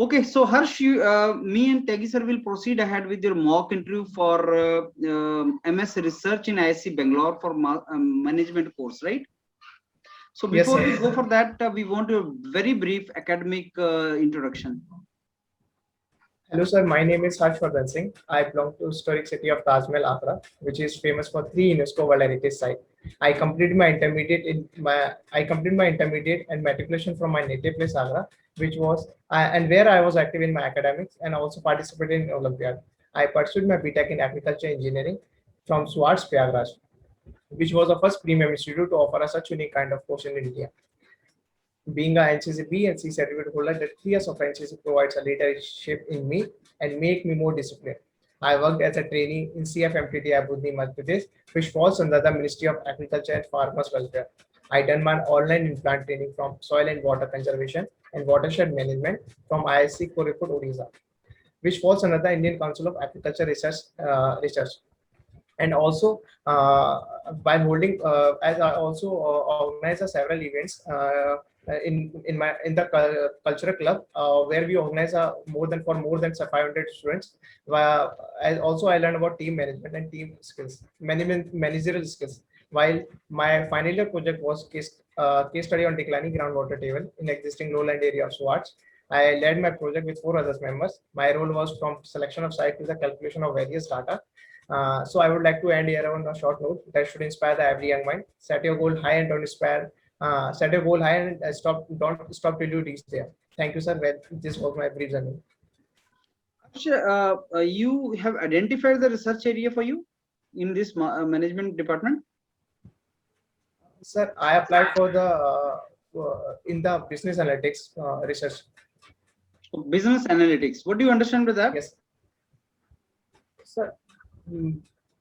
Okay, so Harsh, me and Taggi sir will proceed ahead with your mock interview for MS Research in ISC Bangalore for management course, right? So Yes, before sir. we go for that, we want a very brief academic introduction. Hello, sir. My name is Harshvardhan Singh. I belong to historic city of Taj Mahal, Agra, which is famous for three UNESCO World Heritage sites. I completed my intermediate and matriculation from my native place, Agra, which was and where I was active in my academics and also participated in Olympiad. I pursued my BTech in agriculture engineering from Swartz, Prayagraj, which was the first premium institute to offer a such unique kind of course in India. Being a NCC B and C certificate holder, the 3 years of NCC provides a leadership in me and make me more disciplined. I worked as a trainee in CFMTT Abu Dhabi, Madhya Pradesh, which falls under the Ministry of Agriculture and Farmers Welfare. I done my online implant training from soil and water conservation and watershed management from ISC Koreput, Odisha, which falls under the Indian Council of Agriculture Research. And also by holding as I also organize several events in the cultural club where we organize more than 500 students. As also I learned about team management and team skills, managerial skills. While my final year project was case study on declining groundwater table in existing lowland area of Swartz. I led my project with 4 other members. My role was from selection of site to the calculation of various data. So I would like to end here on a short note that should inspire the every young mind. Set your goal high and don't inspire. Set your goal high and don't stop till you reach there. Thank you, sir. Well, this was my brief journey. Harsh, you have identified the research area for you in this management department? Sir, I applied for the in the business analytics research. So business analytics. What do you understand by that? Yes. Sir,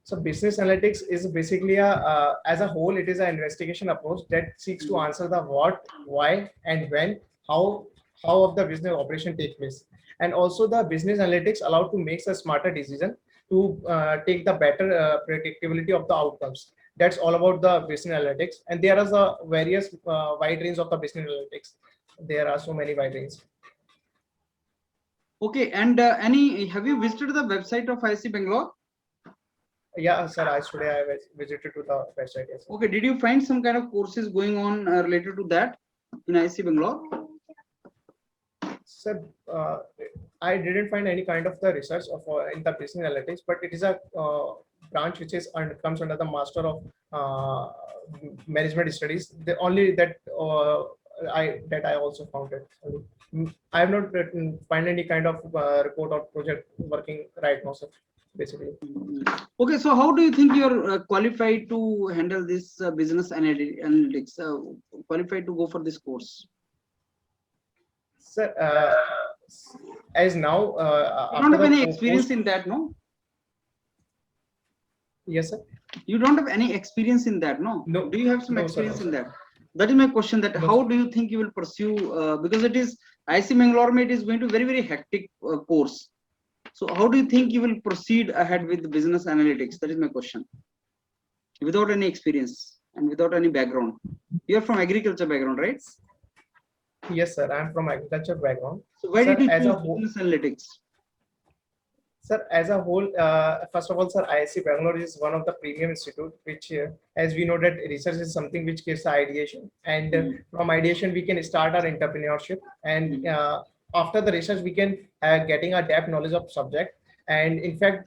so business analytics is basically as a whole, it is an investigation approach that seeks to answer the what, why, and when, how of the business operation take place. And also the business analytics allow to make a smarter decision to take the better predictability of the outcomes. That's all about the business analytics. And there are the various wide range of the business analytics. There are so many wide range. Okay, and have you visited the website of ISC Bangalore? Yeah, sir. Today I visited to the website. Yes. Okay, did you find some kind of courses going on related to that in ISC Bangalore? Sir, I didn't find any kind of the research of in the business analytics, but it is a branch which is comes under the Master of Management Studies. The only that I also found it. I have not find any kind of report or project working right now, sir. Basically. Okay, so how do you think you're qualified to handle this business analytics? Qualified to go for this course? Sir, as now, you don't have any experience in that, no? Yes, sir. You don't have any experience in that, no? No. Do you have some experience sir, in that? That is my question. That how do you think you will pursue? Because it is IC Bangalore, it is going to very hectic course. So how do you think you will proceed ahead with business analytics? That is my question. Without any experience and without any background. You are from agriculture background, right? Yes, sir. I am from agriculture background. So why did you choose business analytics? Sir, as a whole, first of all, sir, ISC Bangalore is one of the premium institute, which, as we know, that research is something which gives ideation, and from ideation we can start our entrepreneurship, and after the research we can getting a depth knowledge of subject. And in fact,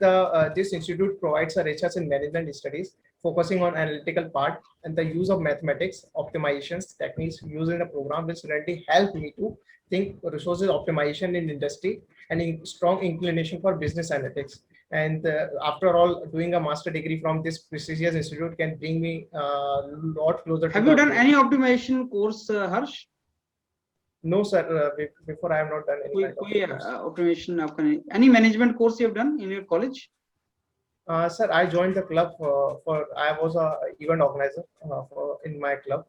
this institute provides a research in management studies, focusing on analytical part and the use of mathematics, optimizations, techniques used in the program, which really help me to think resources optimization in industry and in strong inclination for business analytics. And after all, doing a master degree from this prestigious institute can bring me a lot closer. Have you done any optimization course, Harsh? No, sir. Before I have not done any kind of automation. Any management course you have done in your college? Sir, I joined the club I was a event organizer in my club.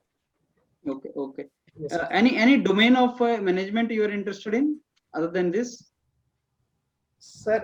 Okay. Yes, any domain of management you are interested in other than this? Sir,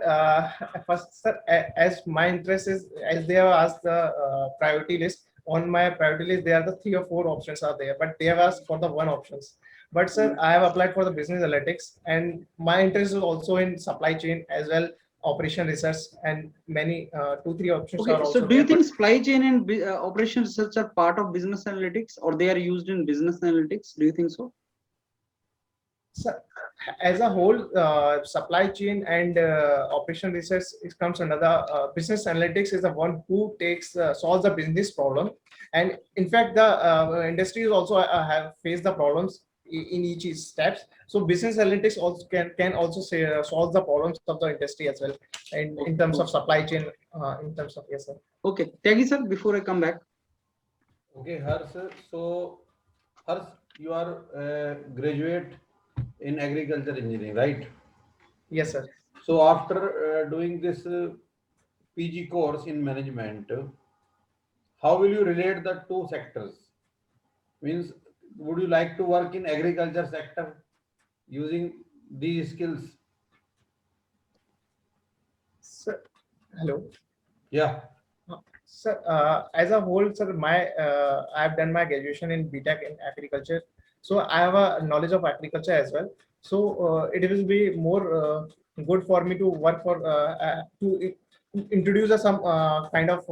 first, sir, as my interest is, as they have asked the priority list, on my priority list, there are the 3 or 4 options are there, but they have asked for the 1 options. But sir, I have applied for the business analytics, and my interest is also in supply chain as well, operation research, and many 2-3 options are Okay, so also do you there. think But supply chain and operation research are part of business analytics, or they are used in business analytics? Do you think so? sir, as a whole, supply chain and operation research comes under the business analytics is the one who takes solves the business problem, and in fact, the industry is also have faced the problems in each steps. So business analytics also can also say solve the problems of the industry as well, and in terms of supply chain, in terms of yes sir. Okay, Tyagi sir, before I come back. Okay, Harsh. So, Harsh, you are graduate in agriculture engineering, right? Yes sir. So, after doing this PG course in management, how will you relate the two sectors? Means, would you like to work in agriculture sector using these skills? Sir, hello. Yeah. Sir, as a whole, sir, I have done my graduation in BTech in agriculture, so I have a knowledge of agriculture as well. So it will be more good for me to work for introduce some kind of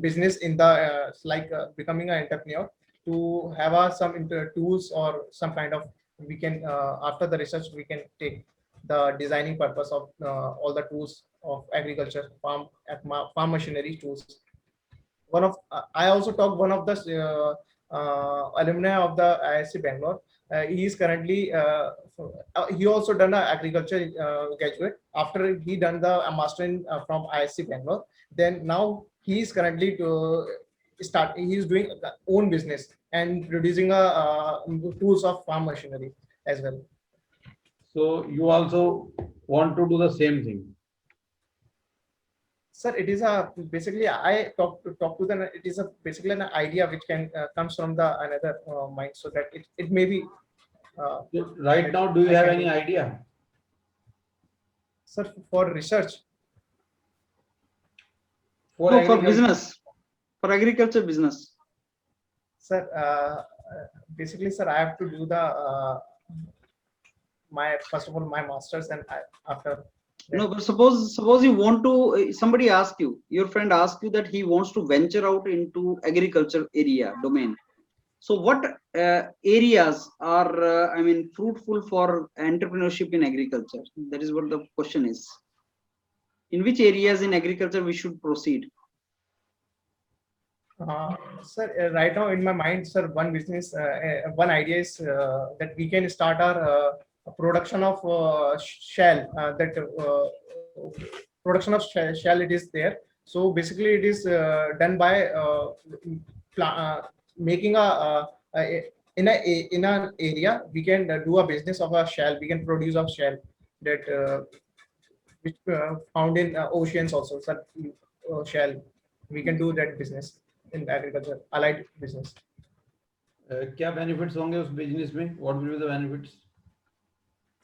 business in the like becoming an entrepreneur, to have some tools or some kind of, we can after the research we can take the designing purpose of all the tools of agriculture, farm machinery tools. One of I also talked one of the alumni of the ISC Bangalore. He is currently he also done an agriculture graduate. After he done the master in from ISC Bangalore, then now he is currently to start. He is doing own business and producing tools of farm machinery as well. So, you also want to do the same thing. Sir, it is a basically I talk to them. It is a basically an idea which can comes from the another mind, so that it may be. So right now, do you I have can any do. idea? Sir, for research, For No, for agriculture? business, for agriculture business. sir, basically, sir, I have to do the my first of all my masters, and after No, that, but suppose you want to, somebody ask you, your friend asks you that he wants to venture out into agriculture area domain. So what areas are, I mean, fruitful for entrepreneurship in agriculture? That is what the question is. In which areas in agriculture we should proceed? sir, right now in my mind, sir, one business, one idea is that we can start our production of shell. That production of shell it is there. So basically, it is done by making in an area we can do a business of a shell. We can produce a shell that which found in oceans also. Sir, shell. We can do that business in agriculture, allied business. क्या benefits होंगे उस business में? What will be the benefits?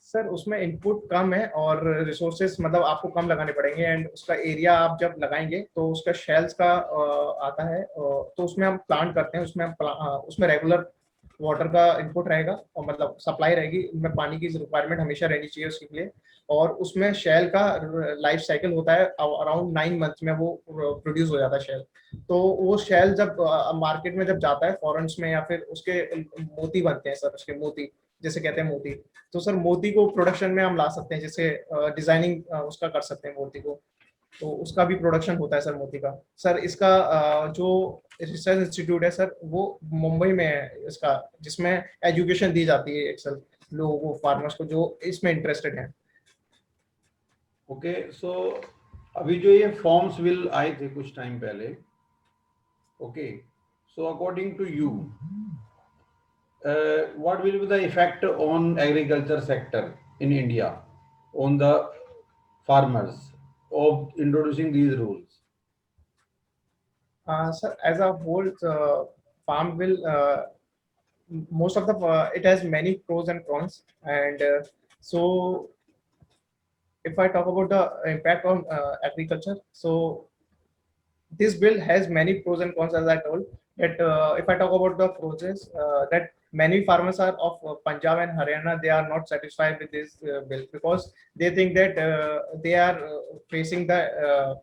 Sir उसमें input कम है और resources मतलब आपको कम लगाने पड़ेंगे, एंड उसका एरिया आप जब लगाएंगे तो उसका शेल्स का आता है, तो उसमें हम प्लांट करते हैं, उसमें उसमें रेगुलर वाटर का इनपुट रहेगा और मतलब सप्लाई रहेगी, उनमें पानी की रिक्वायरमेंट हमेशा रहनी चाहिए उसके लिए, और उसमें शेल का लाइफ साइकिल होता है अराउंड 9 मंथ्स में वो प्रोड्यूस हो जाता है शेल। तो वो शेल जब मार्केट में जब जाता है फॉरेन्स में, या फिर उसके मोती बनते हैं सर, उसके मोती जैसे कहते हैं मोती, तो सर मोती को प्रोडक्शन में हम ला सकते हैं, जैसे डिजाइनिंग उसका कर सकते हैं मोती को, तो उसका भी प्रोडक्शन होता है सर मोती का। सर इसका जो रिसर्च इंस्टीट्यूट है सर वो मुंबई में है इसका, जिसमें एजुकेशन दी जाती है एक्सेल लोगों को, फार्मर्स को जो इसमें इंटरेस्टेड हैं। ओके, सो अभी जो ये फॉर्म्स विल आए थे कुछ टाइम पहले, okay, so according to you what will be the effect on agriculture sector in India on the farmers of introducing these rules? Sir, as a whole, farm will most of the it has many pros and cons, and so if I talk about the impact on agriculture, so this bill has many pros and cons, as I told. That if I talk about the pros, that many farmers are of Punjab and Haryana, they are not satisfied with this bill because they think that they are facing the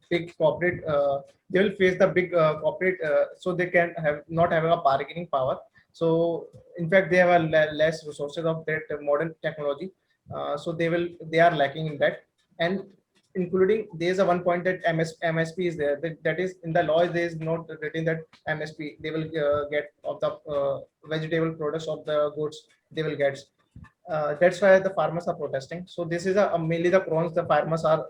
big corporate. They will face the big corporate, so they can have not have a bargaining power. So in fact, they have a less resources of that modern technology. So they are lacking in that. And including there's a one point that MSP is there, that is in the law there is not written that MSP they will get of the vegetable products of the goods they will get. That's why the farmers are protesting. So this is mainly the pros the farmers are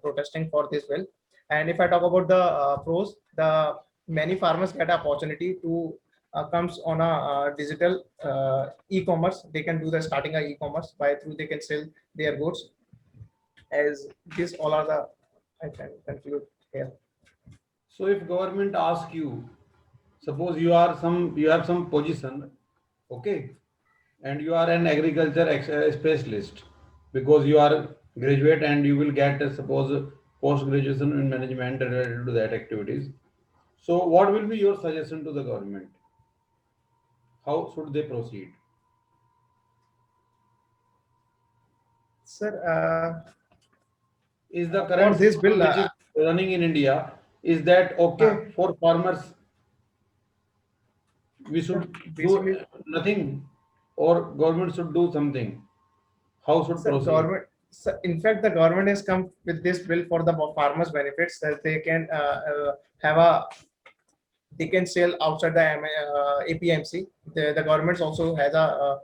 protesting for this bill. And if I talk about the pros, the many farmers get opportunity to comes on a digital e-commerce. They can do the starting a e-commerce by through they can sell their goods. As these all are the I can conclude here. So if government asks you, suppose you have some position, okay, and you are an agriculture specialist because you are graduate and you will get suppose post graduation in management related to that activities. So what will be your suggestion to the government? How should they proceed? Sir, Is the for current this system bill, which is running in India, is that okay for farmers? We should do basically, nothing or government should do something. How should sir, proceed? government. So in fact, the government has come with this bill for the farmers' benefits that they can have a they can sell outside the APMC. The government also has a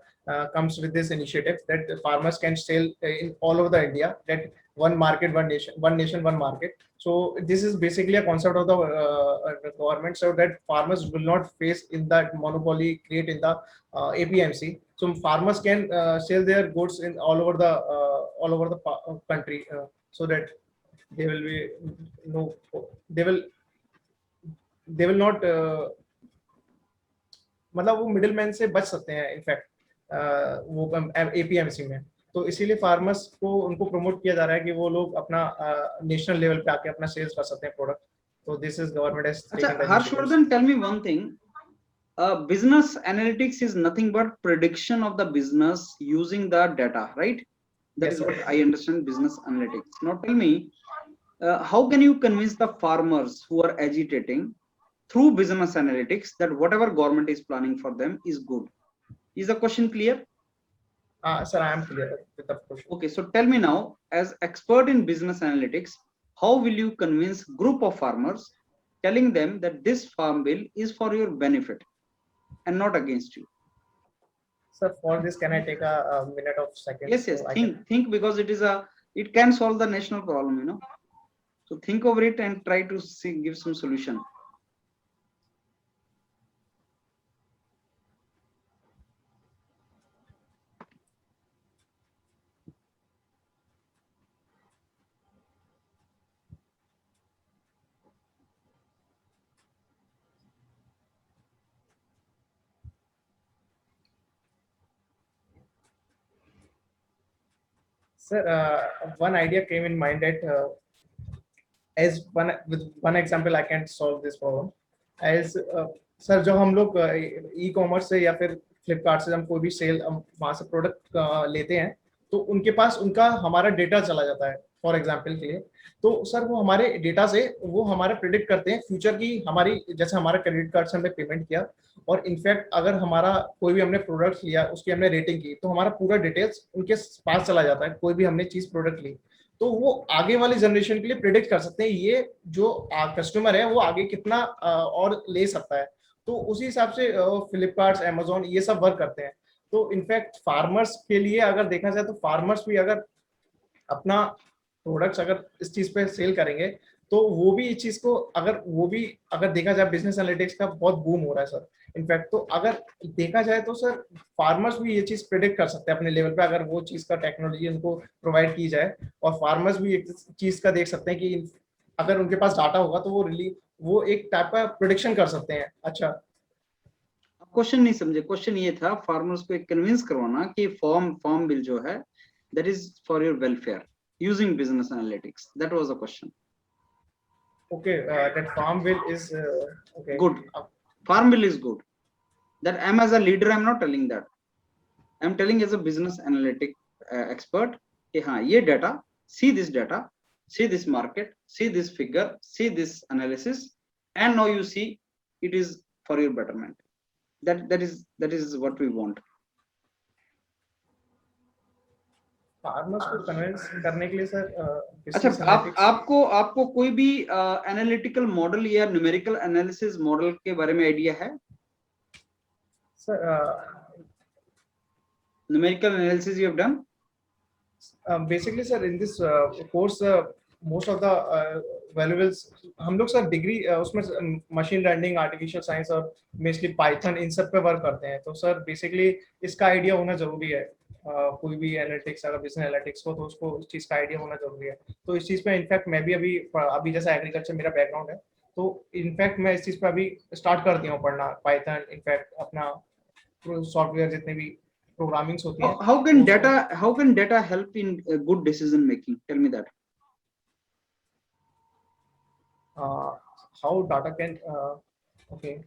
comes with this initiative that the farmers can sell in all over the India. That one market, one nation, one market. So this is basically a concept of the government, so that farmers will not face in that monopoly create in the APMC. So farmers can sell their goods in all over the country, so that they will be no they will not मतलब वो middle man से बच सकते हैं in fact वो APMC में. तो इसीलिए फार्मर्स को उनको प्रमोट किया जा रहा है कि वो लोग अपना नेशनल लेवल पे आके अपना सेल्स कर सकते हैं प्रोडक्ट. तो this is government has Acha, Harshvardhan, tell me one thing. Business analytics is nothing but prediction of the business using the data, right? That Yes, is sir. what I understand business analytics. Now tell me, how can you convince the farmers who are agitating through business analytics that whatever government is planning for them is good? Is the question clear? Sir, I am clear with the question. Okay, so tell me now, as expert in business analytics, how will you convince group of farmers telling them that this farm bill is for your benefit and not against you? Sir, for this, can I take a minute of seconds? Yes, yes. So Think because it can solve the national problem, you know. So think over it and try to give some solution. Sir, one idea came in mind that as with one example I can solve this problem. As sir जो हम लोग e commerce से या फिर फ्लिपकार्ट से हम कोई भी सेल वहां से प्रोडक्ट लेते हैं तो उनके पास उनका हमारा डेटा चला जाता है फॉर एग्जांपल के लिए. तो सर वो हमारे डेटा से वो हमारे प्रिडिक्ट करते हैं फ्यूचर की हमारी जैसे हमारा क्रेडिट कार्ड से हमने पेमेंट किया और इनफैक्ट अगर हमारा कोई भी हमने प्रोडक्ट लिया उसकी हमने रेटिंग की तो हमारा पूरा डिटेल्स उनके पास चला जाता है. कोई भी हमने चीज प्रोडक्ट ली तो वो आगे वाली जनरेशन के लिए प्रिडिक्ट कर सकते हैं ये जो कस्टमर है वो आगे कितना और ले सकता है. तो उसी हिसाब से फ्लिपकार्ट, अमेजोन ये सब वर्क करते हैं. तो इनफैक्ट फार्मर्स के लिए अगर देखा जाए तो फार्मर्स भी अगर अपना प्रोडक्ट्स अगर इस चीज पे सेल करेंगे तो वो भी इस चीज को अगर देखा जाए बिजनेस एनालिटिक्स का बहुत बूम हो रहा है सर. इनफैक्ट तो अगर देखा जाए तो सर फार्मर्स भी ये चीज प्रेडिक्ट कर सकते हैं अपने लेवल पे अगर वो चीज का टेक्नोलॉजी उनको प्रोवाइड की जाए. और फार्मर्स भी एक चीज का देख सकते हैं कि अगर उनके पास डाटा होगा तो वो एक टाइप का प्रोडिक्शन कर सकते हैं. अच्छा क्वेश्चन नहीं समझे. क्वेश्चन ये था फार्मर्स को कन्विंस करवाना कि फॉर्म बिल जो है that is for your welfare using business analytics. That was the question. Okay, that farm bill is okay. Good. Farm bill is good. That I'm as a leader, I'm not telling that. I'm telling as a business analytic expert, कि हाँ ये data, see this data, see this market, see this figure, see this analysis, and now you see it is for your betterment. That is what we want. Farmers को convince करने के लिए sir अच्छा, आपको कोई भी एनालिटिकल मॉडल या numerical analysis model के बारे में आइडिया है? Sir numerical analysis you have done? Basically sir in this course most of the valuables हम लोग सर डिग्री उसमें मशीन लर्निंग, आर्टिफिशियल साइंस और मेनली पाइथन इन सब पे वर्क करते हैं। तो सर बेसिकली इसका आइडिया होना जरूरी है। कोई भी एनालिटिक्स अगर बिजनेस एनालिटिक्स हो तो उसको इस चीज का आइडिया होना जरूरी है। तो इस चीज पे इनफैक्ट मैं भी अभी जैसा एग्रीकल्चर मेरा बैकग्राउंड है, तो इनफैक्ट मैं इस चीज पे अभी स्टार्ट कर दिया हूँ पढ़ना पाइथन, इनफैक्ट अपना सॉफ्टवेयर जितने भी प्रोग्रामिंग्स होती है। How can data help in good decision making? Tell me that. How data can okay.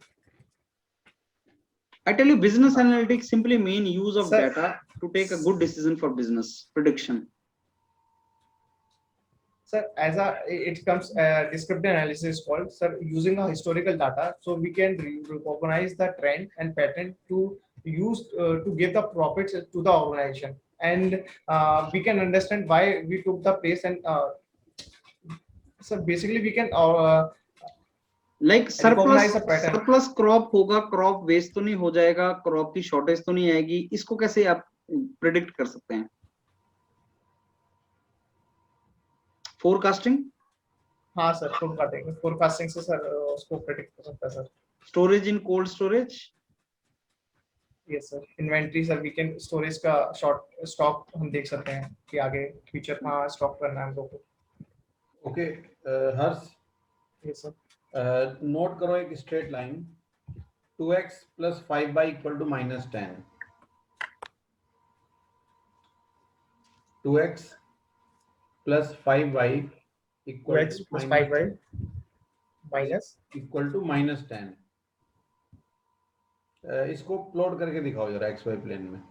I tell you, business analytics simply mean use of Sir, data to take a good decision for business prediction. Sir, as it comes descriptive analysis called, sir, using a historical data, so we can recognize the trend and pattern to use to give the profits to the organization, and we can understand why we took the place, and so basically we can like recognize a pattern. surplus crop होगा, crop waste तो नहीं हो जाएगा, crop की shortage तो नहीं आएगी, इसको कैसे आप predict कर सकते हैं? Forecasting? हाँ सर, forecasting से सर उसको predict कर सकता है sir. Storage in cold storage? Yes sir, inventory sir, we can storage का short stock हम देख सकते हैं कि आगे future में stock करना है हम लोग को। Okay, हर्ष। Yes sir. नोट करो एक straight line 2x plus 5y equal to -10, 2x plus 5y equal 2x to plus 5y minus equal to -10। इसको प्लॉट करके दिखाओ जरा xy प्लेन में।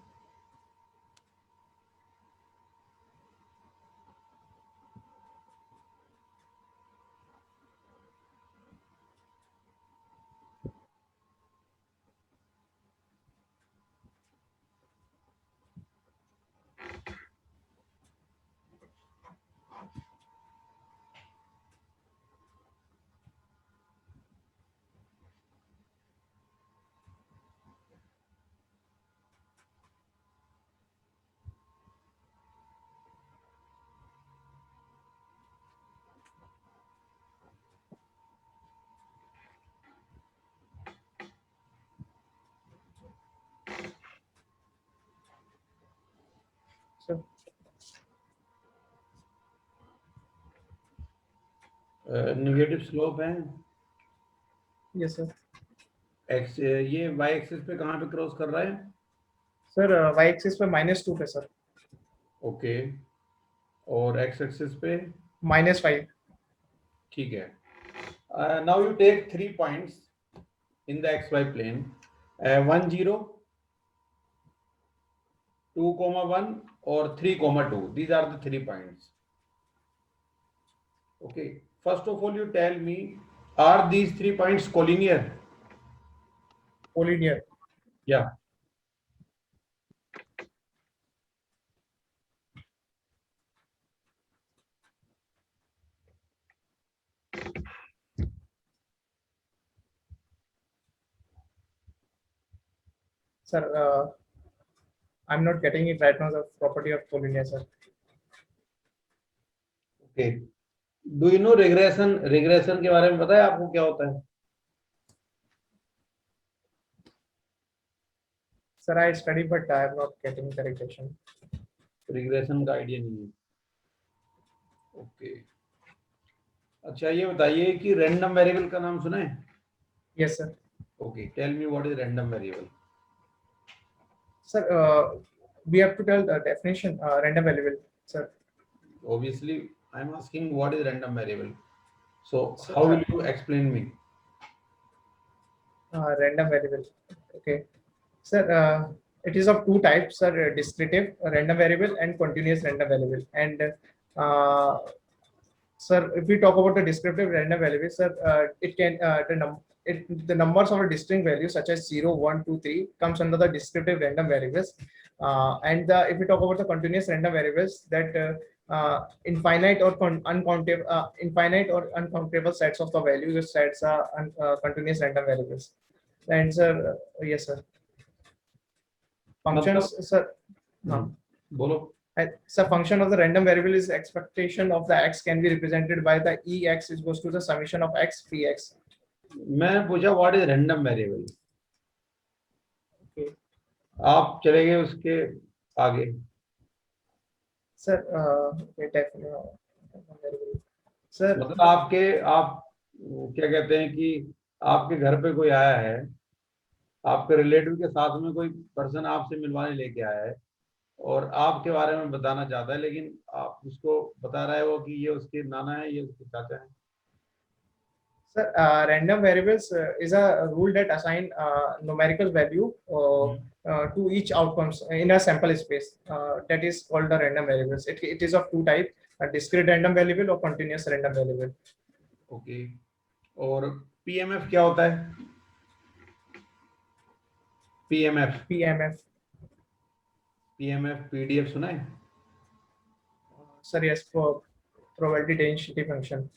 नेगेटिव स्लोप है। yes sir. x ये y एक्सिस पे कहाँ पे क्रॉस कर रहा है? सर y एक्सिस पे -2 पे सर। ओके, और x एक्सिस पे -5। ठीक है। Now you take 3 points in the xy plane, 1 0, 2,1 और 3,2. These are the 3 points. Okay, first of all you tell me, are these 3 points collinear? Collinear. Yeah. Sir, I'm not getting it right now, the property of collinear, sir. Okay. Do you know regression? Regression के बारे में पता है आपको क्या होता है? Sir, I study, but I am not getting the regression. Regression का आइडिया नहीं है। Okay. अच्छा, ये बताइए कि random variable का नाम सुना है? Yes, sir. Okay. Tell me what is random variable? Sir, we have to tell the definition. Random variable, sir. Obviously, I am asking what is random variable. So So, how will you explain me? Random variable. Okay. Sir, it is of two types, sir, descriptive random variable and continuous random variable. And sir, if we talk about the descriptive random variable, sir, it can the numbers of a distinct value such as 0, 1, 2, 3 comes under the descriptive random variables. If we talk about the continuous random variables, that infinite or uncountable sets of the values, the sets are continuous random variables. And sir, yes, sir. मतलब Functions, sir. No. बोलो. So function of the random variable is expectation of the x can be represented by the ex is equals to the summation of x px. मैं पूछा what is random variable. Okay. आप चले गए उसके आगे. Sir, okay, definitely. Sir, मतलब आप क्या कहते हैं कि आपके घर पे कोई आया है, आपके रिलेटिव के साथ में कोई पर्सन आपसे मिलवाने लेके आया है और आपके बारे में बताना चाहता है, लेकिन आप उसको बता रहा है वो कि ये उसके नाना है, ये उसके चाचा है. sir, random variables is a rule that assign numerical value to each outcomes in a sample space. That is called the random variables. It is of two types: a discrete random variable or continuous random variable. Okay. और PMF क्या होता है? PMF PMF. PMF PDF सुना है? Sir, yes, for probability density function.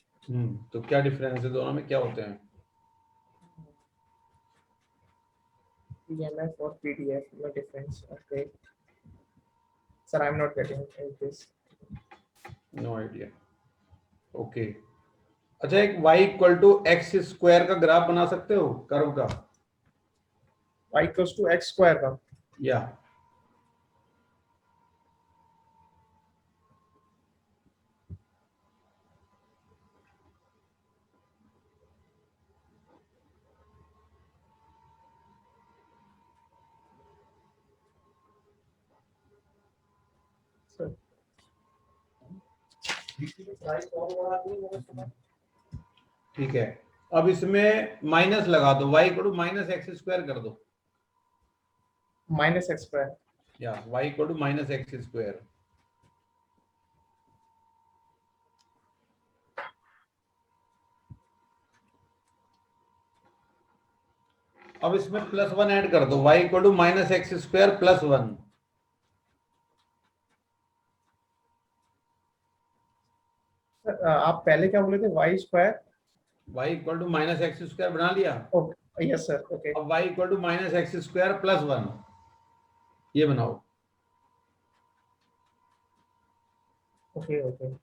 तो क्या difference है दोनों में, क्या होते हैं? PMF or PDF, no difference. Okay. Sir, I'm not getting this. No idea. Okay. अच्छा, एक y equal to x square का ग्राफ बना सकते हो, कर्व का? Y equals to x square का. या Sir. ठीक है. अब इसमें माइनस लगा दो, y equal to minus x square कर दो. Minus x square. या y equal to minus x square. अब इसमें प्लस वन ऐड कर दो, y equal to minus x square plus one. Sir, आप पहले क्या बोले थे? Y square. y equal to minus x square बना लिया. Okay. Yes, sir. Okay. अब y equal to minus x square plus one, ये बनाओ. Okay. Okay.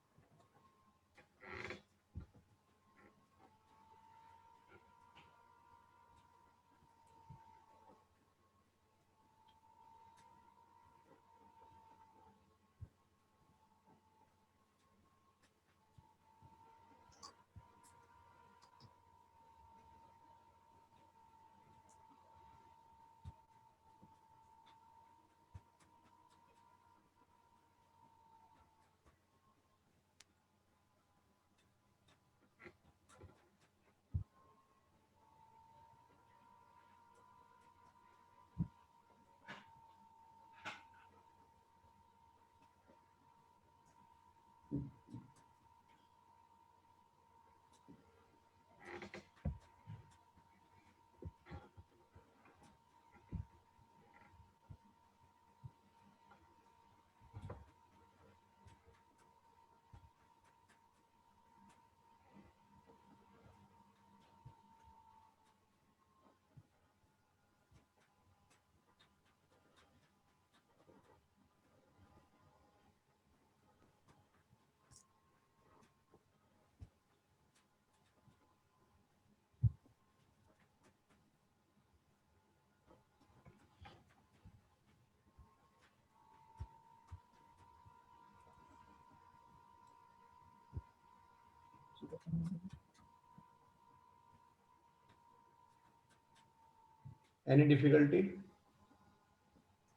Any difficulty?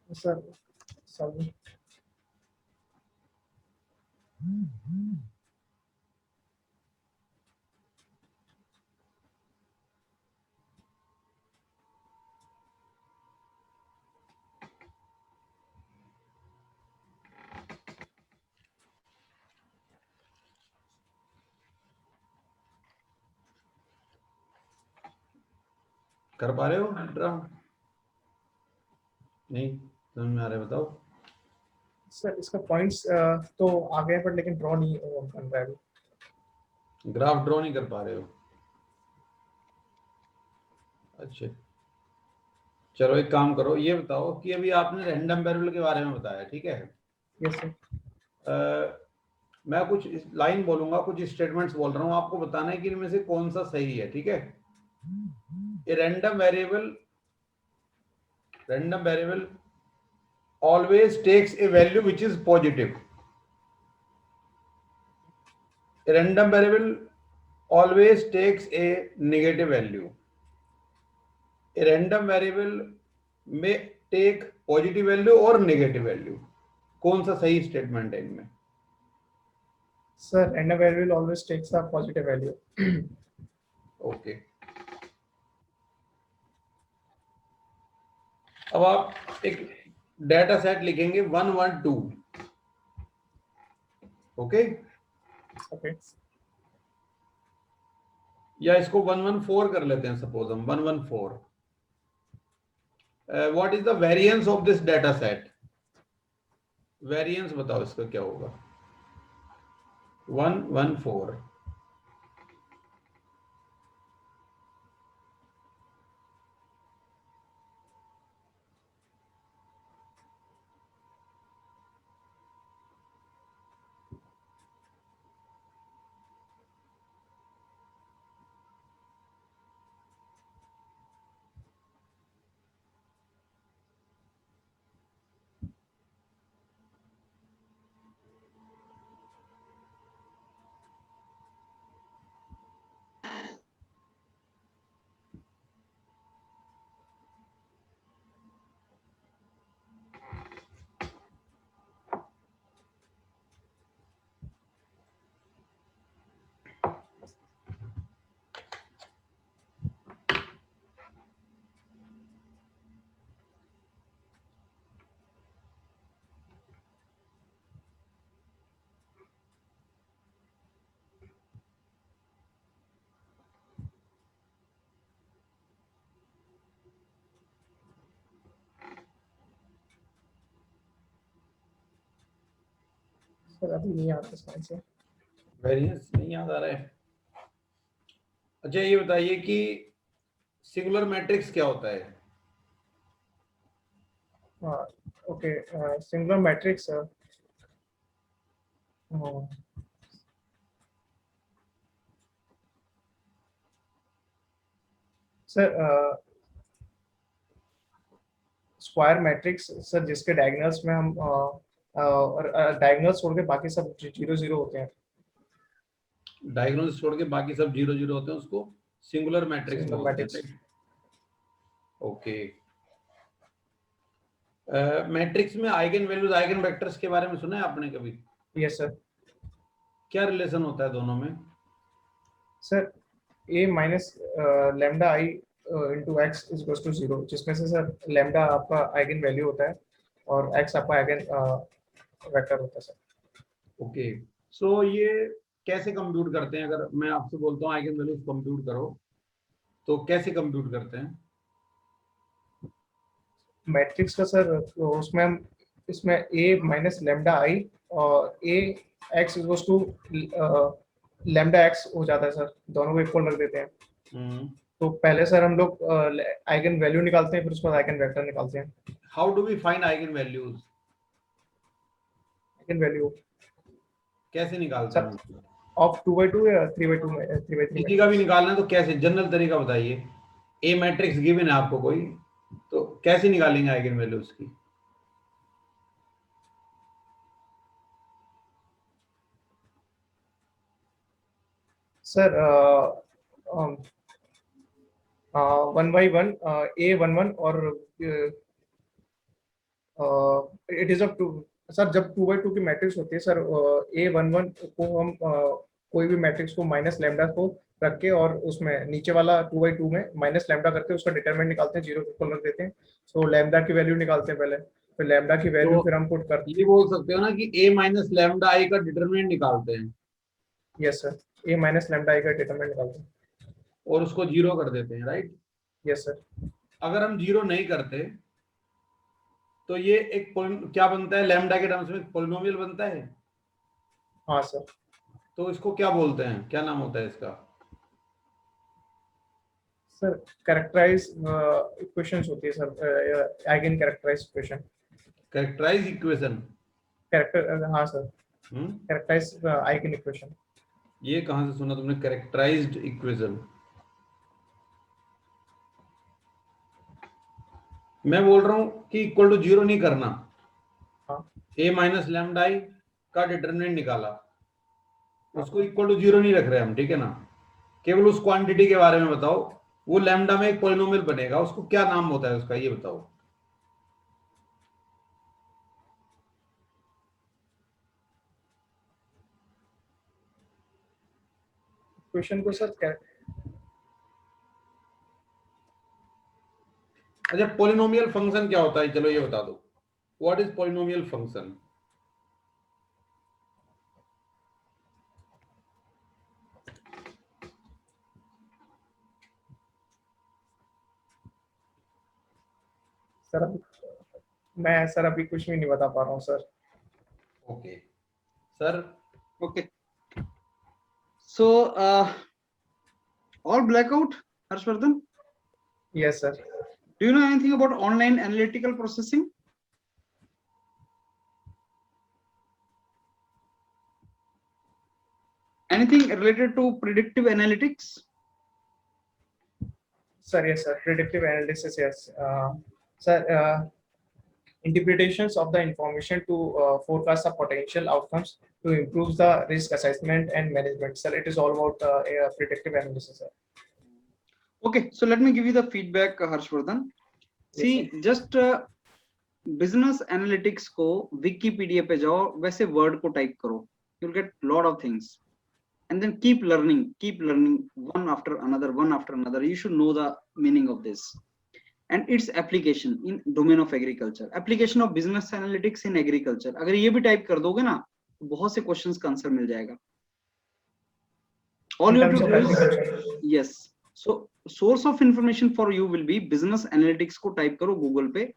Sir, sorry. कर पा रहे हो ड्रा? नहीं समझ में आ रहा है, बताओ। सर इसका पॉइंट्स तो आ गए पर लेकिन ड्रॉ नहीं बन रहा है अभी। ग्राफ ड्रॉ नहीं कर पा रहे हो? अच्छा चलो एक काम करो, ये बताओ कि अभी आपने रैंडम वेरिएबल के बारे में बताया, ठीक है? Yes sir. मैं कुछ लाइन बोलूंगा, कुछ स्टेटमेंट्स बोल रहा हूँ, आपको बताना है कि इनमें से कौन सा सही है, ठीक है? A random variable always takes a value which is positive. A random variable always takes a negative value. A random variable may take positive value or negative value. कौन सा सही स्टेटमेंट है इनमें? Sir random variable always takes a positive value. Okay अब आप एक data set लिखेंगे 1 1 2, okay? Okay. या इसको 1 1 4 कर लेते हैं, सपोज हम 1 1 4. What is the variance of this data set? Variance बताओ इसका क्या होगा? 1 1 4. सर अभी नहीं आता इसका आंसर। वेरिएंस नहीं याद आ रहा है? अच्छा ये बताइए कि सिंगुलर मैट्रिक्स क्या होता है? Okay singular matrix sir square matrix sir जिसके डायगोनल्स में हम डायगोनल्स छोड़ के बाकी सब 0 0 होते हैं। डायगोनल्स छोड़ के बाकी सब 0 0 होते हैं, उसको सिंगुलर मैट्रिक्स Singular बोलते हैं, matrix. ओके? मैट्रिक्स में आइगन वैल्यूज, आइगन वेक्टर्स के बारे में सुना है आपने कभी? Yes sir. क्या रिलेशन होता है दोनों में? Sir a minus lambda i into x is equal to 0, जिसमें से सर लैम्डा आपका आइगन वैल्यू होता है और x आपका आइगन वेक्टर होता है सर। ओके सो ये कैसे कंप्यूट करते हैं? अगर मैं आपसे बोलता हूँ आइगन वैल्यूज कंप्यूट करो, तो कैसे कंप्यूट करते हैं? मैट्रिक्स का सर तो उसमें हम इसमें a माइनस लैम्डा i और a x is to lambda x हो जाता है सर, दोनों को इक्वल रख देते हैं। तो पहले सर हम लोग आइगन वैल्यू निकालते हैं, फिर उसके बाद आइगन वेक्टर निकालते हैं। How do we find eigen values? Eigen value कैसे निकालते हैं? ऑफ 2/2 या 3/2 में 3/3 किसी का भी निकालना है तो कैसे, जनरल तरीका बताइए। ए मैट्रिक्स गिवन है आपको कोई, तो कैसे निकालेंगे आइगन वैल्यूज की? सर 1 by 1 a11 और it is up to sir जब 2/2 की मैट्रिक्स होती है सर a11 को हम कोई भी मैट्रिक्स को माइनस लैम्डा को रख के और उसमें नीचे वाला 2/2 में माइनस लैम्डा करके उसका डिटरमिनेंट निकालते हैं, 0 इक्वल रख देते हैं। सो लैम्डा की वैल्यू निकालते हैं पहले, फिर लैम्डा की वैल्यू फिर हम पुट करते हैं। ये बोल सकते हो ना कि a माइनस लैम्डा आई का डिटरमिनेंट निकालते हैं। Yes sir, a minus lambda I का डिटरमिनेंट निकालते हैं और उसको 0 कर देते हैं, राइट? Yes, sir. अगर हम जीरो नहीं करते तो ये एक क्या बनता है, लैम्डा के टर्म्स में पॉलिनोमियल बनता है। हाँ सर। तो इसको क्या बोलते हैं, क्या नाम होता है इसका? सर कैरेक्टराइज इक्वेशंस होती है sir, eigen characterise equation. Characterise equation. Character, हाँ सर, कैरेक्टराइज आइगन इक्वेशन। ये कहाँ से सुना तुमने, कैरेक्टराइज्ड इक्वेशन? मैं बोल रहा हूं कि इक्वल टू जीरो नहीं करना। हाँ। ए माइनस लैम्डा आई का डिटरमिनेंट निकाला, उसको इक्वल टू जीरो नहीं रख रहे हम, ठीक है ना। केवल उस क्वांटिटी के बारे में बताओ, वो लैम्डा में एक पॉलिनोमियल बनेगा, उसको क्या नाम होता है उसका, ये बताओ। इक्वेशन को सर अच्छा, पॉलिनोमियल फंक्शन क्या होता है, चलो ये बता दो। What is polynomial function? Sir मैं सर अभी कुछ भी नहीं बता पा रहा हूँ sir. Okay sir. Okay. So, all blackout, Harshvardhan. Yes sir. Do you know anything about online analytical processing? Anything related to predictive analytics? Sir, yes sir, predictive analysis, yes. Sir, interpretations of the information to forecast the potential outcomes to improve the risk assessment and management. Sir, it is all about predictive analysis, sir. Okay, so let me give you the feedback, Harshvardhan. See, just business analytics को Wikipedia पे जाओ, वैसे word को type करो, you'll get lot of things, and then keep learning one after another. You should know the meaning of this and its application in domain of agriculture, application of business analytics in agriculture. अगर ये भी type कर दोगे ना, तो बहुत से questions का answer मिल जाएगा. All you have to do is, yes. So source of information for you will be business analytics को type करो Google पे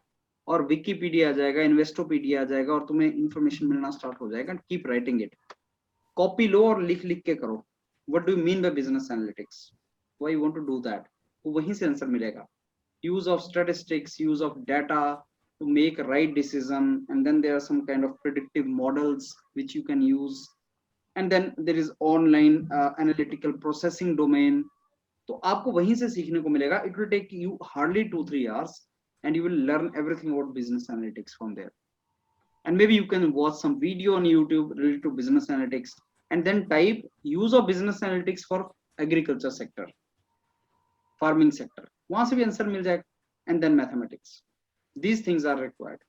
और Wikipedia आ जाएगा, Investopedia आ जाएगा और तुम्हें information मिलना start हो जाएगा. Keep writing it. Copy लो और लिख के करो. What do you mean by business analytics? Why you want to do that? तो वहीं से आंसर मिलेगा. Use of statistics, use of data to make right decision, and then there are some kind of predictive models which you can use, and then there is online analytical processing domain. तो आपको वहीं से सीखने को मिलेगा. It will take you hardly 2-3 hours, and you will learn everything about business analytics from there. And maybe you can watch some video on YouTube related to business analytics, and then type use of business analytics for agriculture sector, farming sector. वहां से भी answer मिल जाएगा. And then mathematics. These things are required.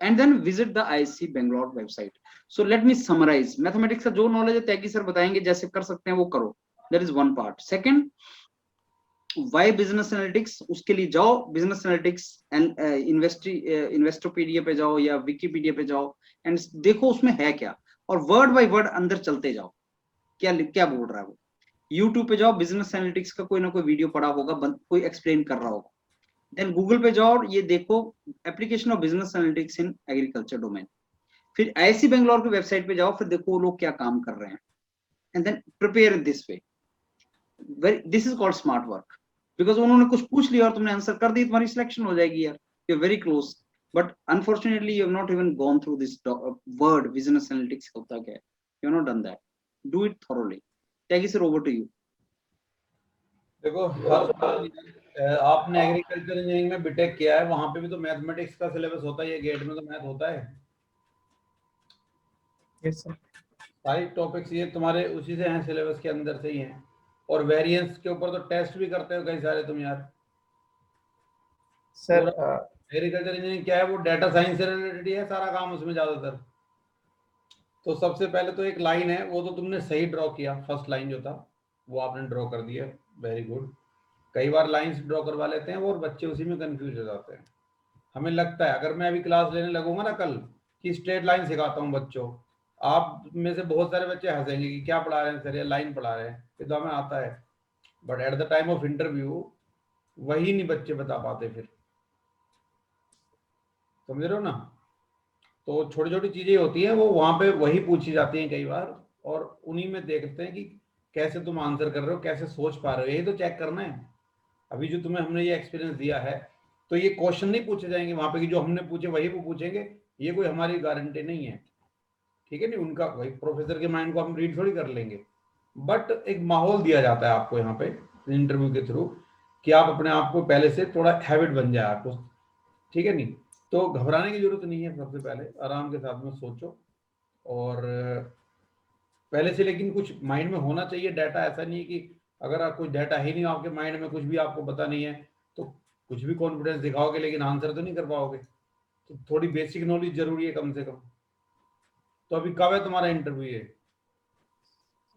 And then visit the IISc Bangalore website. So let me summarize. Mathematics का जो knowledge है त्यागी sir बताएंगे, जैसे कर सकते हैं वो करो. That is one part. Second, why business analytics? उसके लिए जाओ business analytics and Investopedia पे जाओ या Wikipedia पे जाओ and देखो उसमें है क्या, और word by word अंदर चलते जाओ, क्या बोल रहा है वो. YouTube पे जाओ, business analytics का कोई ना कोई वीडियो पड़ा होगा, कोई एक्सप्लेन कर रहा होगा. देन गूगल पे जाओ और ये देखो application of business analytics in agriculture domain. फिर आईआईसी बेंगलोर की वेबसाइट पे जाओ, फिर देखो वो लोग क्या काम कर रहे हैं. And then prepare in this way. This is called smart work, because उन्होंने कुछ पूछ लिया और तुमने आंसर कर दी, तुम्हारी सिलेक्शन हो जाएगी यार. You are very close, but unfortunately you have not even gone through this word business analytics होता क्या है. You have not done that. Do it thoroughly. टैगी सर, ओवर टू यू. देखो, आपने एग्रीकल्चर इंजीनियरिंग में बीटेक किया है, वहां पे भी तो मैथमेटिक्स का सिलेबस होता है, गेट में तो मैथ होता है. Yes sir. सारी टॉपिक्स ये तुम्हारे उसी से हैं, सिलेबस के अंदर से ही हैं. और वेरिएंस के ऊपर तो टेस्ट भी करते हो कई सारे तुम यार. Sir, एग्रीकल्चर इंजीनियरिंग क्या है, वो डाटा साइंस से रिलेटेड ही है सारा काम उसमें ज्यादातर. तो सबसे पहले तो एक लाइन है, वो तो तुमने सही ड्रॉ किया, फर्स्ट लाइन जो था वो आपने ड्रॉ कर दिया, वेरी गुड. कई बार लाइंस ड्रॉ करवा लेते हैं वो और बच्चे उसी में कंफ्यूज हो जाते हैं. हमें लगता है अगर मैं अभी क्लास लेने लगूंगा ना कल कि स्ट्रेट लाइन सिखाता हूँ बच्चों, आप में से बहुत सारे बच्चे हंसेंगे कि क्या पढ़ा रहे हैं सर, ये लाइन पढ़ा रहे हैं, ये तो हमें आता है. But at the time of interview वही नहीं बच्चे बता पाते फिर, समझ रहे हो ना। तो छोटी छोटी चीजें होती हैं वो वहां पे वही पूछी जाती हैं कई बार, और उन्हीं में देखते हैं कि कैसे तुम आंसर कर रहे हो, कैसे सोच पा रहे हो, यही तो चेक करना है। अभी जो तुम्हें हमने ये एक्सपीरियंस दिया है, तो ये क्वेश्चन नहीं पूछे जाएंगे वहां पे कि जो हमने पूछे वही वो पूछेंगे, ये कोई हमारी गारंटी नहीं है, ठीक है नहीं। उनका वही प्रोफेसर के माइंड को हम रीड थोड़ी कर लेंगे, बट एक माहौल दिया जाता है आपको यहाँ पे इंटरव्यू के थ्रू, कि आप अपने आप को पहले से थोड़ा हैबिट बन जाए आपको, ठीक है नहीं। तो घबराने की जरूरत नहीं है, सबसे पहले आराम के साथ में सोचो, और पहले से लेकिन कुछ माइंड में होना चाहिए डाटा। ऐसा नहीं है कि अगर आप कुछ डाटा ही नहीं आपके माइंड में, कुछ भी आपको पता नहीं है, तो कुछ भी कॉन्फिडेंस दिखाओगे लेकिन आंसर तो नहीं कर पाओगे। तो थोड़ी बेसिक नॉलेज जरूरी है कम से कम। तो अभी कब है तुम्हारा इंटरव्यू? ये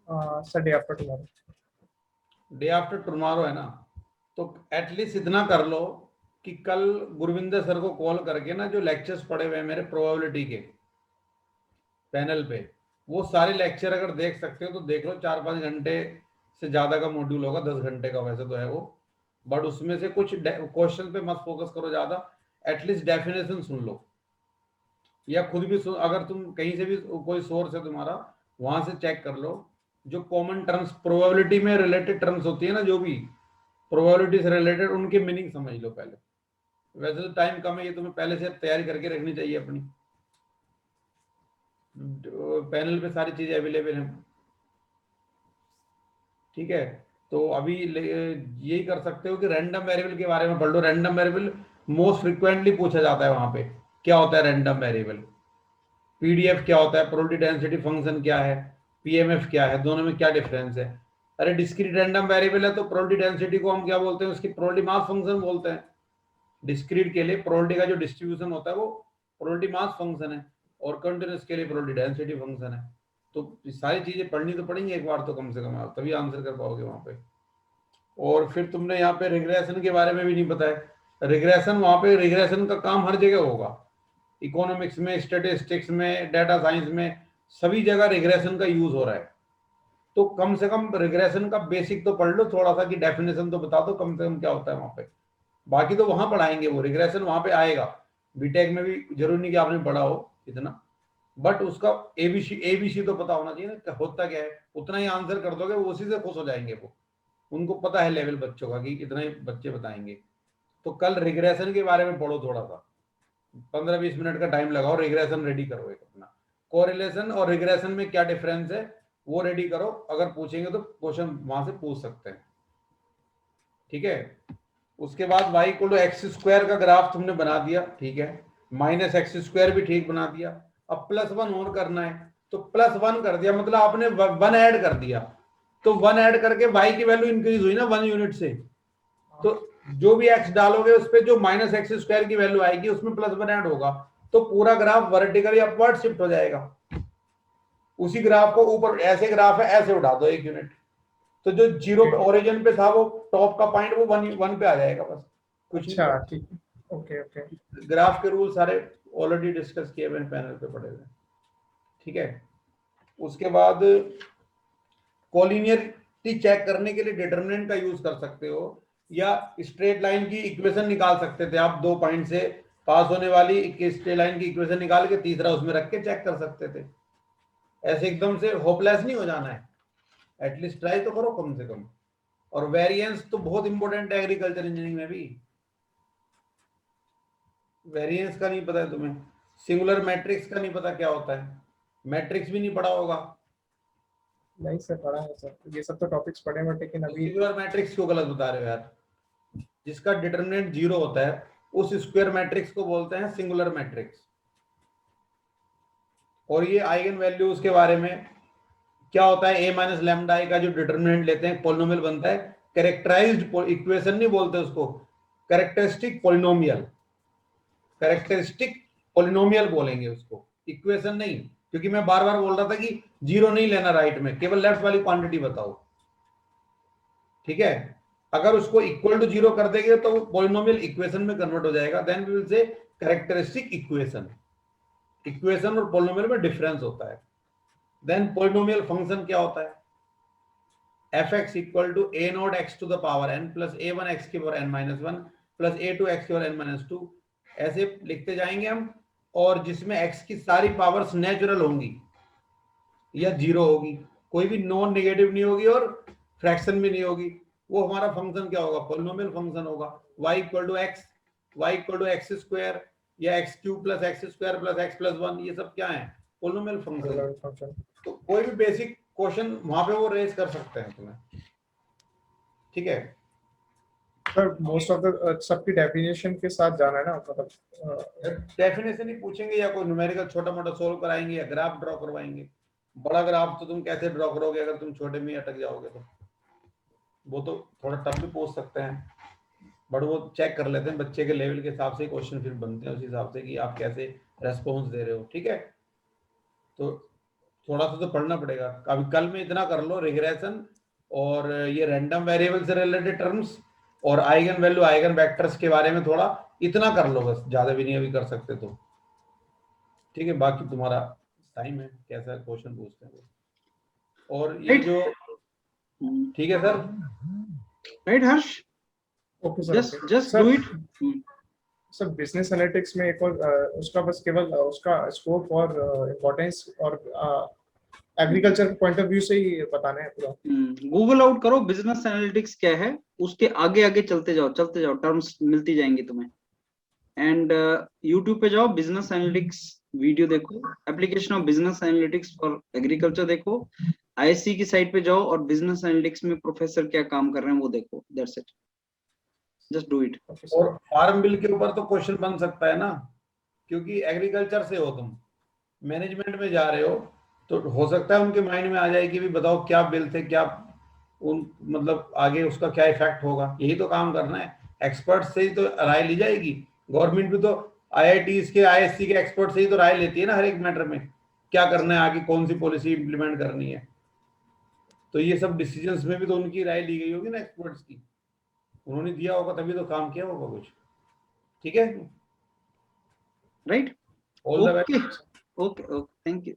sir day after tomorrow. Day after tomorrow है ना, तो एटलीस्ट इतना कर लो कि कल गुरविंदर सर को कॉल करके ना, जो लेक्चर्स पड़े हुए हैं मेरे प्रोबेबिलिटी के पैनल पे, वो सारे लेक्चर अगर देख सकते हो तो देख लो। 4-5 घंटे से ज्यादा का मॉड्यूल होगा, 10 घंटे का वैसे तो है वो, बट उसमें से कुछ क्वेश्चन पे मत फोकस करो ज्यादा, एटलीस्ट डेफिनेशन सुन लो, या खुद भी सुन, अगर तुम कहीं से भी कोई सोर्स है तुम्हारा वहां से चेक कर लो। जो कॉमन टर्म्स प्रोबेबिलिटी में रिलेटेड टर्म्स होती है ना, जो भी प्रोबेबिलिटी से रिलेटेड, उनके मीनिंग समझ लो पहले। वैसे तो टाइम कम है, ये तुम्हें पहले से तैयारी करके रखनी चाहिए अपनी, पैनल पे सारी चीजें अवेलेबल हैं, ठीक है। तो अभी यही कर सकते हो कि रैंडम वेरिएबल के बारे में पढ़ लो। रैंडम वेरिएबल मोस्ट फ्रिक्वेंटली पूछा जाता है वहां पे, क्या होता है रैंडम वेरिएबल, पीडीएफ क्या होता है, प्रोबेबिलिटी डेंसिटी फंक्शन क्या है, पीएमएफ क्या है, दोनों में क्या डिफरेंस है। अरे डिस्क्रीट रैंडम वेरिएबल है तो प्रोबेबिलिटी डेंसिटी को हम क्या बोलते हैं, उसकी प्रोबेबिलिटी मास फंक्शन बोलते हैं। डिस्क्रीट के लिए प्रोबेबिलिटी का जो डिस्ट्रीब्यूशन होता है वो प्रोबेबिलिटी मास फंक्शन है, और कंटिन्यूअस के लिए प्रोबेबिलिटी डेंसिटी फंक्शन है। तो सारी चीजें पढ़नी तो पड़ेंगी एक बार तो कम से कम, आप तभी आंसर कर पाओगे वहां पे। और फिर तुमने यहाँ पे रिग्रेशन के बारे में भी नहीं पता है। रिग्रेशन, वहां पे रिग्रेशन का काम हर जगह होगा, इकोनॉमिक्स में, स्टेटिस्टिक्स में, डेटा साइंस में, सभी जगह रिग्रेशन का यूज हो रहा है। तो कम से कम रिग्रेशन का बेसिक तो पढ़ लो थोड़ा सा, कि डेफिनेशन तो बता दो कम से कम क्या होता है वहां पे। बाकी तो वहां पढ़ाएंगे, वो रिग्रेशन वहां पे आएगा। बीटेक में भी जरूरी नहीं कि आपने पढ़ा हो इतना, बट उसका एबीसी तो पता होना चाहिए ना, होता क्या है। उतना ही आंसर कर दोगे वो उसी से खुश हो जाएंगे, वो उनको पता है लेवल बच्चों का कि इतना ही बच्चे बताएंगे। तो कल रिग्रेशन के बारे में पढ़ो थोड़ा सा, 15-20 मिनट का टाइम लगाओ, रिग्रेशन रेडी करो एक अपना। कोरिलेशन और रिग्रेशन में क्या डिफरेंस है वो रेडी करो, अगर पूछेंगे तो क्वेश्चन वहां से पूछ सकते हैं, ठीक है। उसके बाद y equal to x square का ग्राफ तुमने बना दिया, ठीक है। माइनस एक्स स्क्वायर भी ठीक बना दिया। अब +1 और करना है, तो +1 कर दिया, मतलब आपने 1 ऐड कर दिया। तो 1 ऐड करके y की वैल्यू इंक्रीज हुई ना 1 यूनिट से, तो जो भी x डालोगे उस पे जो माइनस एक्स स्क्वायर की वैल्यू आएगी उसमें +1 ऐड होगा, तो पूरा ग्राफ वर्टिकली अपवर्ड शिफ्ट हो जाएगा। उसी ग्राफ को ऊपर, ऐसे ग्राफ है ऐसे उठा दो 1 यूनिट, तो जो जीरो पे ओरिजिन पे था वो टॉप का पॉइंट वो 1 पे आ जाएगा, बस कुछ अच्छा नहीं। ठीक है, ओके ओके। ग्राफ के रूल सारे ऑलरेडी डिस्कस किए हुए पैनल पे पड़े हुए, ठीक है। उसके बाद कोलिनियरिटी चेक करने के लिए डिटरमिनेंट का यूज कर सकते हो, या स्ट्रेट लाइन की इक्वेशन निकाल सकते थे आप, 2 पॉइंट से पास होने वाली स्ट्रेट लाइन की इक्वेशन निकाल के तीसरा उसमें रख के चेक कर सकते थे। ऐसे एकदम से होपलेस नहीं हो जाना है, एटलीस्ट ट्राई तो करो कम से कम। और वेरिएंस तो बहुत इंपॉर्टेंट है एग्रीकल्चर इंजीनियरिंग में भी। वेरिएंस का नहीं पता है तुम्हें, सिंगुलर मैट्रिक्स का नहीं पता क्या होता है, मैट्रिक्स भी नहीं पढ़ा होगा। नहीं सर पढ़ा है सर, ये सब तो टॉपिक्स पढ़े हैं, बट लेकिन तो अभी सिंगुलर मैट्रिक्स क्यों गलत बता रहे हो यार? जिसका डिटरमिनेंट 0 होता है उस स्क्वायर मैट्रिक्स को बोलते हैं सिंगुलर मैट्रिक्स। और ये आइगन वैल्यूज के बारे में क्या होता है, a माइनस लैम्डा आई का जो डिटरमिनेंट लेते हैं पॉलिनोमियल बनता है। कैरेक्टराइज्ड इक्वेशन नहीं बोलते उसको, कैरेक्टरिस्टिक पॉलिनोमियल, कैरेक्टरिस्टिक पॉलिनोमियल बोलेंगे उसको, इक्वेशन नहीं। क्योंकि मैं बार बार बोल रहा था कि 0 नहीं लेना राइट में, केवल लेफ्ट वाली क्वांटिटी बताओ, ठीक है। अगर उसको इक्वल टू 0 कर देंगे तो पॉलिनोमियल इक्वेशन में कन्वर्ट हो जाएगा, then we will say characteristic equation. Equation और पॉलिनोमियल में डिफरेंस होता है। देन पॉलिनोमियल फंक्शन क्या होता है, fx equal to a naught x to the power n plus a1 x की power n minus 1 plus a2 x की power n minus 2 ऐसे लिखते जाएंगे हम, और जिसमें x की सारी पावर्स नेचुरल होंगी या जीरो होगी, कोई भी नॉन नेगेटिव नहीं होगी और फ्रैक्शन भी नहीं होगी, वो हमारा फंक्शन क्या होगा, पॉलिनोमियल फंक्शन होगा। y equal to x, y equal to x square या x cube plus x square plus x plus 1, ये सब क्या है, पॉलिनोमियल फंक्शन। फंक्शन। तो कोई भी बेसिक क्वेश्चन वहां पे वो रेज कर सकते हैं तुम्हें, ठीक है। सर मोस्ट ऑफ द सबकी डेफिनेशन के साथ जाना है ना, मतलब डेफिनेशन ही पूछेंगे या कोई न्यूमेरिकल छोटा मोटा सोल्व कराएंगे या ग्राफ ड्रॉ करवाएंगे। बड़ा ग्राफ तो तुम कैसे ड्रॉ करोगे अगर तुम छोटे में ही अटक जाओगे, तो वो तो थोड़ा टफ भी पूछ सकते हैं, बट वो चेक कर लेते हैं बच्चे के लेवल के हिसाब से क्वेश्चन फिर बनते हैं उस हिसाब से कि आप कैसे रेस्पॉन्स दे रहे हो, ठीक है। तो थोड़ा सा तो पढ़ना पड़ेगा। अभी कल में इतना कर लो, रिग्रेशन और ये रैंडम वेरिएबल से रिलेटेड टर्म्स और आइगन वैल्यू आइगन वेक्टर्स के बारे में थोड़ा इतना कर लो, बस ज्यादा भी नहीं अभी कर सकते तो, ठीक है। बाकी तुम्हारा टाइम है, कैसा क्वेश्चन पूछते हैं वो। और ये जो ठीक है sir, right Harsh, okay sir, just do it। Sir business analytics में एक और उसका बस केवल उसका स्कोप और इम्पोर्टेंस और एग्रीकल्चर पॉइंट ऑफ व्यू से ही बताना है पूरा। गूगल आउट करो बिजनेस एनालिटिक्स क्या है, उसके आगे आगे चलते जाओ, टर्म्स मिलती जाएंगी तुम्हें। एंड यूट्यूब पे जाओ, बिजनेस एनालिटिक्स वीडियो देखो, application of business analytics for agriculture देखो, आईएससी की साइट पे जाओ और बिजनेस एनालिटिक्स में प्रोफेसर क्या काम कर रहे हैं वो देखो, that's it, just do it. और फार्म बिल के ऊपर तो क्वेश्चन बन सकता है ना, क्योंकि एग्रीकल्चर से हो तुम, मैनेजमेंट में जा रहे हो, तो हो सकता है उनके माइंड में आ जाए कि भी बताओ क्या बिल थे, क्या उन मतलब आगे उसका क्या इफेक्ट होगा, यही तो काम करना है। एक्सपर्ट से ही तो राय ली जाएगी, गवर्नमेंट भी तो आईआईटीज के आईएससी के एक्सपर्ट से ही तो राय लेती है ना हर एक मैटर में, क्या करना है आगे, कौन सी पॉलिसी इंप्लीमेंट करनी है। तो ये सब डिसीजंस में भी तो उनकी राय ली गई होगी ना एक्सपर्ट्स की, उन्होंने दिया होगा तभी तो काम किया होगा कुछ, ठीक है। Right, all the okay okay, thank you.